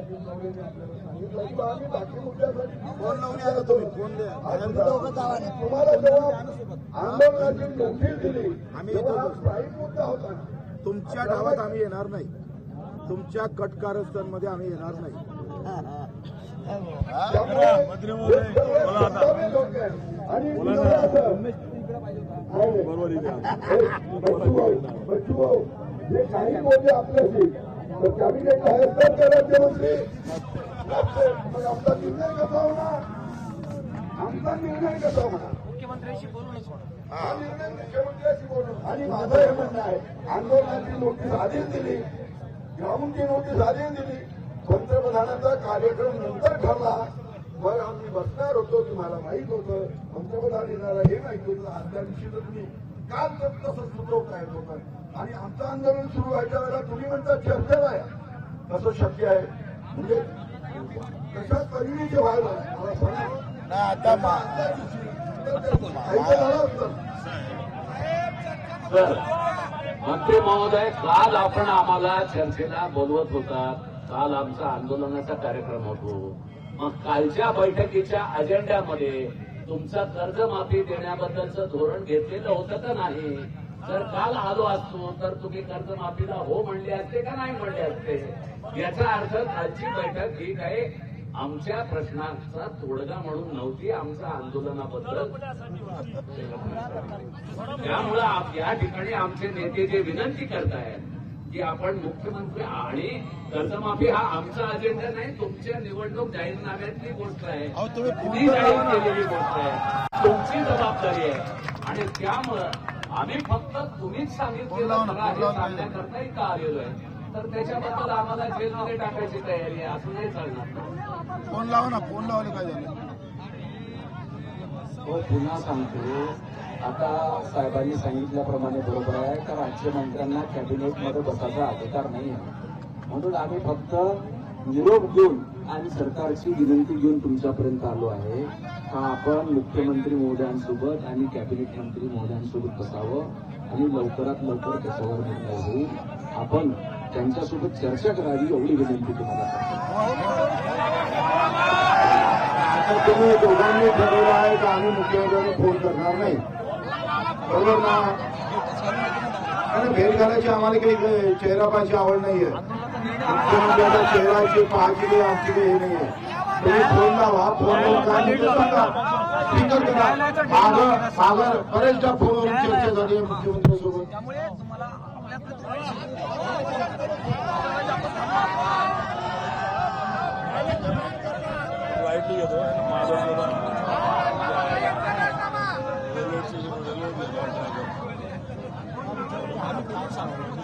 राजीव गवळेंनी आपल्याला सांगितलं की आम्ही बाकी मुद्द्यासाठी फोन लावून आला तुम्ही फोन तुम्हाला जेव्हा आंदोलनाची नोटीस दिली आम्ही तेव्हा हा येतो. प्राईड मुद्दा होता ना. तुमच्या गावात आम्ही येणार नाही, तुमच्या कट कारस्थानमध्ये आम्ही येणार नाही. त्यामुळे हे सगळे संभाव्य लोक आहेत. आणि बच्चू भाऊ जे काही बोलले आपल्याशी तर कॅबिनेट हस्तांतर राज्यमंत्री मग आमचा निर्णय कसा होणार, आमचा निर्णय कसा होणार, मुख्यमंत्र्यांशी बोलूनच होणार. हा निर्णय मुख्यमंत्र्यांशी बोलून. आणि माझं हे म्हणणं आहे, आंदोलनाची नोटीस आधीच दिली, ग्राउंडची नोटीस आधीच दिली, पंतप्रधानांचा कार्यक्रम नंतर ठरला. मग आम्ही बसणार होतो, तुम्हाला माहित होतं पंतप्रधान येणार हे माहित होतं. आजच्या दिवशी तर तुम्ही काल तसं सुचवता येत होतं. आणि आमचं आंदोलन सुरू व्हायच्या वेळेला तुम्ही म्हणता चर्चेला या, कसं शक्य आहे? म्हणजे कशा तऱ्हेचे व्हायला मला सांगा. आता मंत्री महोदय, काल आपण आम्हाला चर्चेला बोलवत होता, काल आमचा आंदोलनाचा कार्यक्रम होतो. मग कालच्या बैठकीच्या अजेंड्यामध्ये तुमचं कर्जमाफी देण्याबद्दलचं धोरण घेतलेलं होतं का नाही? जर काल आलो असतो तर तुम्ही कर्जमाफीला हो म्हणले असते का नाही म्हणले असते? याचा अर्थ कालची बैठक ही काही आमच्या प्रश्नाचा तोडगा म्हणून नव्हती, आमच्या आंदोलनाबद्दल. त्यामुळे या ठिकाणी आमचे नेते जे विनंती करतायत की आपण मुख्यमंत्री आणि कर्जमाफी हा आमचा अजेंडा नाही, तुमच्या निवडणूक जाहीरनाम्यातली गोष्ट आहे, तुम्ही जाहीर केलेली गोष्ट आहे, तुमची जबाबदारी आहे. आणि त्यामुळं आम्ही फक्त तुम्हीच सांगितलेलं सांगण्याकरता इथं आलेलो आहे. तर त्याच्याबद्दल आम्हाला जेलमध्ये टाकायची तयारी आहे, असं नाही चालणार. फोन लावा ना, फोन लावले काय झालं? हो, पुन्हा सांगतो, आता साहेबांनी सांगितल्याप्रमाणे बरोबर आहे का राज्यमंत्र्यांना कॅबिनेटमध्ये बसायचा अधिकार नाही आहे. म्हणून आम्ही फक्त निरोप घेऊन आणि सरकारची विनंती घेऊन तुमच्यापर्यंत आलो आहे का आपण मुख्यमंत्री महोदयांसोबत आणि कॅबिनेट मंत्री महोदयांसोबत बसावं आणि लवकरात लवकर त्याच्यावर निर्णय होईल. आपण त्यांच्यासोबत चर्चा करावी एवढी विनंती तुम्हाला करतो. आता तुम्ही दोघांनी ठरवलं आहे का आम्ही मुख्यमंत्र्यांना फोन करणार नाही, बरोबर ना? आणि भेट घालायची आम्हाला काही चेहरा पाहायची आवड नाहीये. मुख्यमंत्र्यांचा चेहराची पाहायची काही आमची काही हे नाहीये. तुम्ही फोन लावा, फोन लावून काय सांगा, स्पीकर करा. मागं बरेचदा फोनवरून चर्चा झाली आहे मुख्यमंत्र्यांसोबत. त्यामुळे तुम्हाला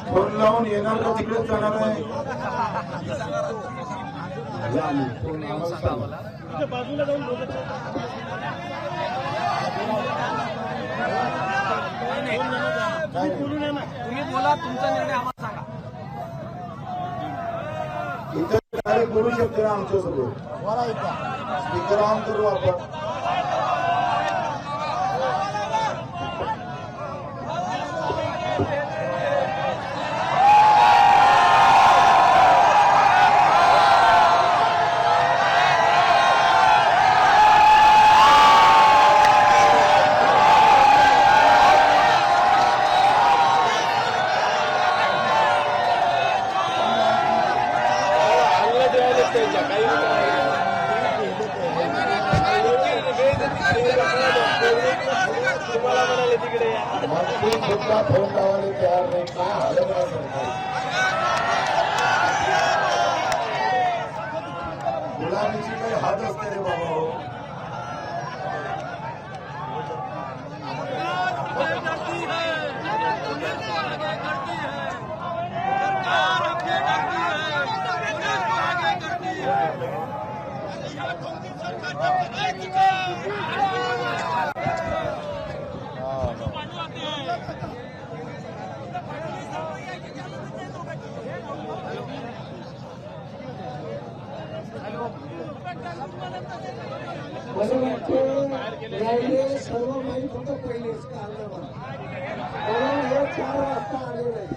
फोन लावून येणार का तिकडेच जाणार आहे? बाजूला जाऊन तुम्ही बोला, तुमचा निर्णय आम्हाला सांगा. इतर कार्य करू शकतो ना आमच्यासोबत? स्पीकर ऑन करू आपण. मंत्री सुद्धा फोन लावायला तयार नाही. काय हालत आहे सरकार? गुलामीची काही हात असते रे बाबा. हो, मला वाटतं राहिले सर्व माहीत होतं पहिलेच कारणावर. म्हणून हे 4 वाजता आलेलं आहे.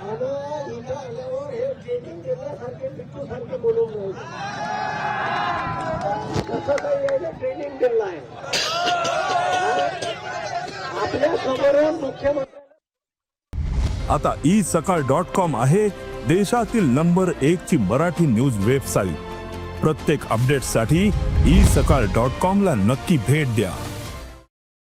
आणि इथं आल्यावर हे ट्रेनिंग केलं सारखे बिट्टू सारखे बोलून नाही कसं काही यायला ट्रेनिंग दिलं आहे आपल्या समोर मुख्यमंत्री आता isakal.com आहे देशातील नंबर 1 ची मराठी न्यूज वेबसाईट. प्रत्येक अपडेटसाठी isakal.com ला नक्की भेट द्या.